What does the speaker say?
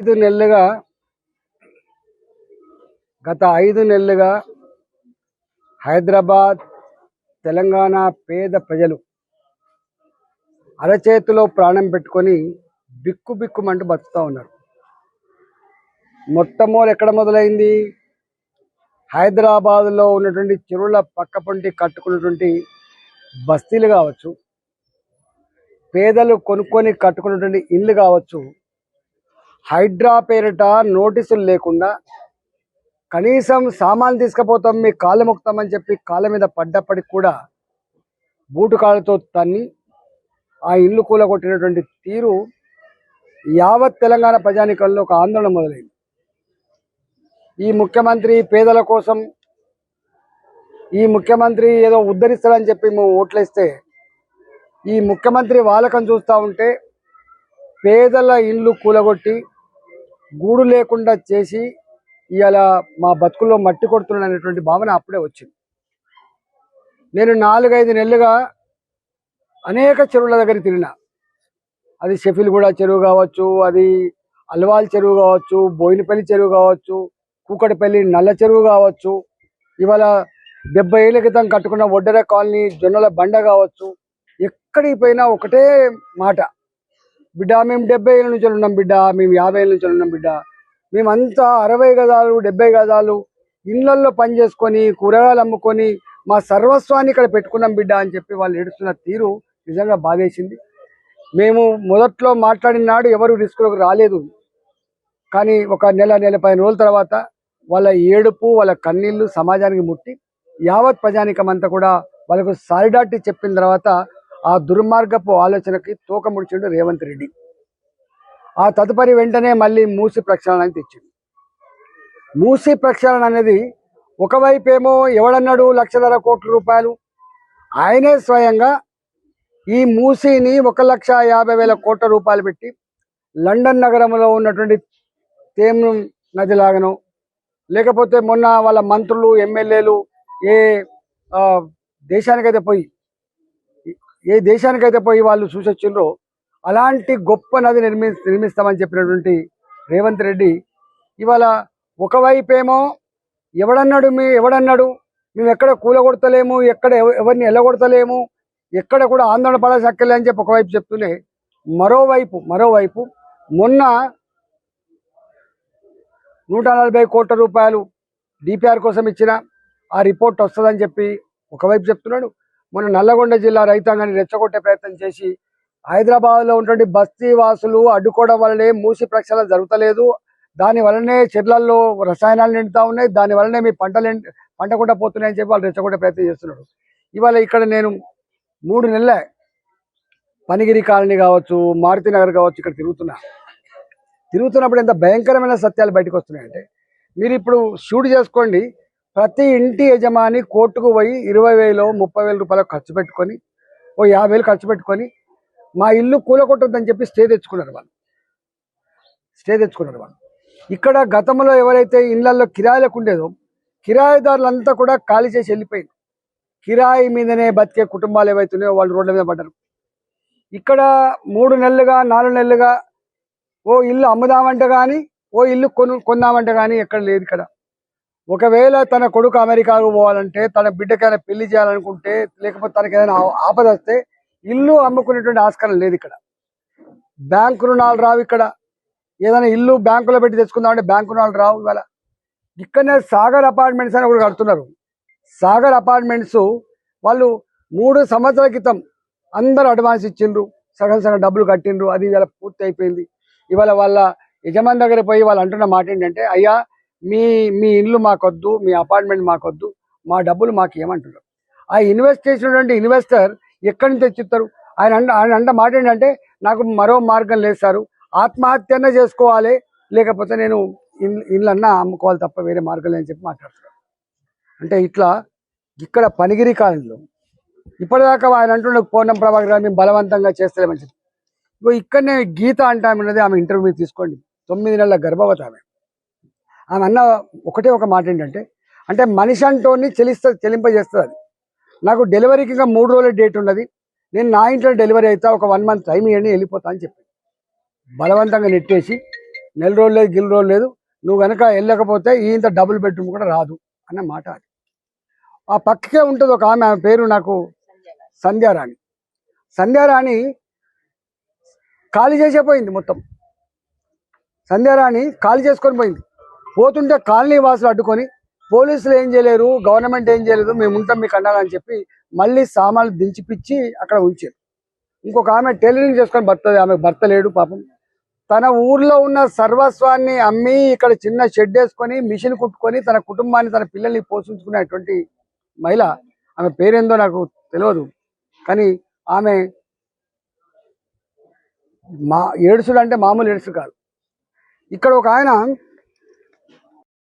5 నెలలుగా గత 5 నెలలుగా హైదరాబాద్ తెలంగాణ పేద ప్రజలు అరచేతిలో ప్రాణం పెట్టుకొని బిక్కుబిక్కుమంటూ బతుకుతూ ఉన్నారు. మొట్టమొదటి ఎక్కడ మొదలైంది? హైదరాబాద్లో ఉన్నటువంటి చెరువుల పక్కపొంటి కట్టుకున్నటువంటి బస్తీలు కావచ్చు, పేదలు కొనుక్కొని కట్టుకున్నటువంటి ఇళ్ళు కావచ్చు, హైడ్రా పేరిట నోటీసులు లేకుండా కనీసం సామాన్లు తీసుకుపోతాం, మీ కాళ్ళ మొక్కుతామని చెప్పి కాళ్ళ మీద పడ్డప్పటికి కూడా బూటు కాళ్ళతో తన్ని ఆ ఇల్లు కూలగొట్టినటువంటి తీరు యావత్ తెలంగాణ ప్రజానికంలో ఒక ఆందోళన మొదలైంది. ఈ ముఖ్యమంత్రి పేదల కోసం, ఈ ముఖ్యమంత్రి ఏదో ఉద్ధరిస్తాడని చెప్పి మేము ఓట్లేస్తే ఈ ముఖ్యమంత్రి వాలకం చూస్తూ ఉంటే పేదల ఇల్లు కూలగొట్టి గూడు లేకుండా చేసి ఇలా మా బతుకుల్లో మట్టి కొడుతున్నాడు అనేటువంటి భావన అప్పుడే వచ్చింది. నేను 4-5 నెలలుగా అనేక చెరువుల దగ్గర తిరిగినా. అది షెఫిల్గూడ చెరువు కావచ్చు, అది అల్వాల్ చెరువు కావచ్చు, బోయినపల్లి చెరువు కావచ్చు, కూకటపల్లి నల్ల చెరువు కావచ్చు, ఇవాళ 70 ఏళ్ల క్రితం కట్టుకున్న ఒడ్డెర కాలనీ జొన్నల బండ కావచ్చు. ఎక్కడికి పోయినా ఒకటే మాట, బిడ్డ మేము 70 ఏళ్ళ నుంచి ఉన్నాం బిడ్డ, మేము 50 ఏళ్ళ నుంచి ఉన్నాం బిడ్డ, మేమంతా 60 గజాలు 70 గజాలు ఇళ్లల్లో పని చేసుకొని కూరగాయలు అమ్ముకొని మా సర్వస్వాన్ని ఇక్కడ పెట్టుకున్నాం బిడ్డ అని చెప్పి వాళ్ళు ఏడుస్తున్న తీరు నిజంగా బాధేసింది. మేము మొదట్లో మాట్లాడిన నాడు ఎవరు రిస్కులకు రాలేదు, కానీ ఒక నెల 15 రోజుల తర్వాత వాళ్ళ ఏడుపు, వాళ్ళ కన్నీళ్లు సమాజానికి ముట్టి యావత్ ప్రజానికమంతా కూడా వాళ్ళకు సాలిడారిటీ చెప్పిన తర్వాత ఆ దుర్మార్గపు ఆలోచనకి తోక ముడిచిండు రేవంత్ రెడ్డి. ఆ తదుపరి వెంటనే మళ్ళీ మూసి ప్రక్షాళన అని తెచ్చింది. మూసి ప్రక్షాళన అనేది ఒకవైపేమో ఎవడన్నాడు 1,50,000 కోట్ల రూపాయలు, ఆయనే స్వయంగా ఈ మూసీని 1,50,000 కోట్ల రూపాయలు పెట్టి లండన్ నగరంలో ఉన్నటువంటి తేమ్ నది లాగనో, లేకపోతే మొన్న వాళ్ళ మంత్రులు ఎమ్మెల్యేలు ఏ దేశానికైతే పోయి వాళ్ళు చూసొచ్చిండ్రో అలాంటి గొప్ప నది నిర్మిస్తామని చెప్పినటువంటి రేవంత్ రెడ్డి ఇవాళ ఒకవైపేమో ఎవడన్నాడు మేము ఎక్కడ కూలగొడతలేము, ఎక్కడ ఎవరిని ఎల్లగొడతలేము, ఎక్కడ కూడా ఆందోళన పడసక్కలే అని చెప్పి ఒకవైపు చెప్తూనే మరోవైపు మొన్న 140 కోట్ల రూపాయలు డిపిఆర్ కోసం ఇచ్చిన ఆ రిపోర్ట్ వస్తుందని చెప్పి ఒకవైపు చెప్తున్నాడు. మొన్న నల్లగొండ జిల్లా రైతాంగాన్ని రెచ్చగొట్టే ప్రయత్నం చేసి హైదరాబాద్లో ఉన్నటువంటి బస్తీ వాసులు అడ్డుకోవడం వల్లనే మూసి ప్రక్షాళన జరుగుతలేదు, దాని వల్లనే చెర్లల్లో రసాయనాలు నిండుతూ ఉన్నాయి, దాని వల్లనే మీ పంటకుండా పోతున్నాయని చెప్పి వాళ్ళు రెచ్చగొట్టే ప్రయత్నం చేస్తున్నాడు. ఇవాళ ఇక్కడ నేను 3 నెలలే పనిగిరి కాలనీ కావచ్చు, మారుతి నగర్ కావచ్చు, ఇక్కడ తిరుగుతున్నప్పుడు ఎంత భయంకరమైన సత్యాలు బయటకు వస్తున్నాయంటే, మీరు ఇప్పుడు షూట్ చేసుకోండి, ప్రతి ఇంటి యజమాని కోర్టుకు పోయి 20,000 30,000 రూపాయలు ఖర్చు పెట్టుకొని, 50,000 ఖర్చు పెట్టుకొని మా ఇల్లు కూలగొట్టొద్దని చెప్పి స్టే తెచ్చుకున్నారు వాళ్ళు. ఇక్కడ గతంలో ఎవరైతే ఇళ్లలో కిరాయిలకు ఉండేదో కిరాయిదారులంతా కూడా ఖాళీ చేసి వెళ్ళిపోయింది. కిరాయి మీదనే బతికే కుటుంబాలు ఏవైతున్నాయో వాళ్ళు రోడ్ల మీద పడ్డారు. ఇక్కడ 3 నెలలుగా 4 నెలలుగా ఓ ఇల్లు అమ్ముదామంటే కానీ, ఓ ఇల్లు కొందామంటే కానీ ఎక్కడ లేదు. ఇక్కడ ఒకవేళ తన కొడుకు అమెరికాకు పోవాలంటే, తన బిడ్డకైనా పెళ్లి చేయాలనుకుంటే, లేకపోతే తనకి ఏదైనా ఆపద వస్తే ఇల్లు అమ్ముకునేటువంటి ఆస్కారం లేదు. ఇక్కడ బ్యాంకు రుణాలు రావు. ఇక్కడ ఏదైనా ఇల్లు బ్యాంకులో పెట్టి తెచ్చుకుందామంటే బ్యాంకు రుణాలు రావు. ఇవాళ ఇక్కడనే సాగర్ అపార్ట్మెంట్స్ అని ఒకటి కడుతున్నారు. సాగర్ అపార్ట్మెంట్స్ వాళ్ళు 3 సంవత్సరాల క్రితం అందరూ అడ్వాన్స్ ఇచ్చిండ్రు, సగం డబ్బులు కట్టిండ్రు, అది ఇవాళ పూర్తి అయిపోయింది. ఇవాళ వాళ్ళ యజమాని దగ్గర పోయి వాళ్ళు అంటున్న మాట ఏంటంటే, అయ్యా మీ ఇల్లు మాకొద్దు, మీ అపార్ట్మెంట్ మాకొద్దు, మా డబ్బులు మాకు ఏమంటున్నారు. ఆ ఇన్వెస్ట్ చేసినటువంటి ఇన్వెస్టర్ ఎక్కడి నుంచి తెచ్చిస్తారు? ఆయన మాట ఏంటంటే, నాకు మరో మార్గం లేదు సారు, ఆత్మహత్యనే చేసుకోవాలి, లేకపోతే నేను ఇళ్ళన్నా అమ్ముకోవాలి తప్ప వేరే మార్గం లేదని చెప్పి మాట్లాడుతున్నాను. అంటే ఇక్కడ పనిగిరి కాలంలో ఇప్పటిదాకా ఆయన అంటుండే పూర్ణం ప్రభాకర్ గారు మేము బలవంతంగా చేస్తలేమని చెప్పి, ఇక్కడనే గీత అంటే ఆమె ఉన్నది, ఆమె ఇంటర్వ్యూ తీసుకోండి, 9 నెలల గర్భవతి ఆమె అన్న ఒక మాట ఏంటంటే, అంటే మనిషి అంటోని చెలింపజేస్తుంది. అది నాకు డెలివరీకి ఇంకా 3 రోజుల డేట్ ఉన్నది, నేను నా ఇంట్లో డెలివరీ అవుతా, ఒక 1 మంత్ టైం ఇవ్వండి వెళ్ళిపోతా అని చెప్పి బలవంతంగా నెట్టేసి నెల రోజులు లేదు గిల్ రోజులు లేదు, నువ్వు కనుక వెళ్ళకపోతే ఇంత డబుల్ బెడ్రూమ్ కూడా రాదు అన్న మాట అది. ఆ పక్కకే ఉంటుంది ఒక ఆమె పేరు నాకు సంధ్యారాణి. సంధ్యారాణి ఖాళీ చేసే పోయింది మొత్తం. సంధ్యారాణి ఖాళీ చేసుకొని పోయింది. పోతుంటే కాలనీ వాసులు అడ్డుకొని పోలీసులు ఏం చేయలేరు, గవర్నమెంట్ ఏం చేయలేదు, మేము ఉంటాం మీకు అండగా అని చెప్పి మళ్ళీ సామాన్లు దించిపిచ్చి అక్కడ ఉంచారు. ఇంకొక ఆమె టైలరింగ్ చేసుకొని బతుంది, ఆమె భర్త లేడు పాపం. తన ఊర్లో ఉన్న సర్వస్వాన్ని అమ్మి ఇక్కడ చిన్న షెడ్ వేసుకొని మిషన్ కుట్టుకొని తన కుటుంబాన్ని తన పిల్లల్ని పోషించుకునేటువంటి మహిళ. ఆమె పేరేందో నాకు తెలియదు, కానీ ఆమె ఏడుసుడు అంటే మామూలు ఏడుసు కాదు. ఇక్కడ ఒక ఆయన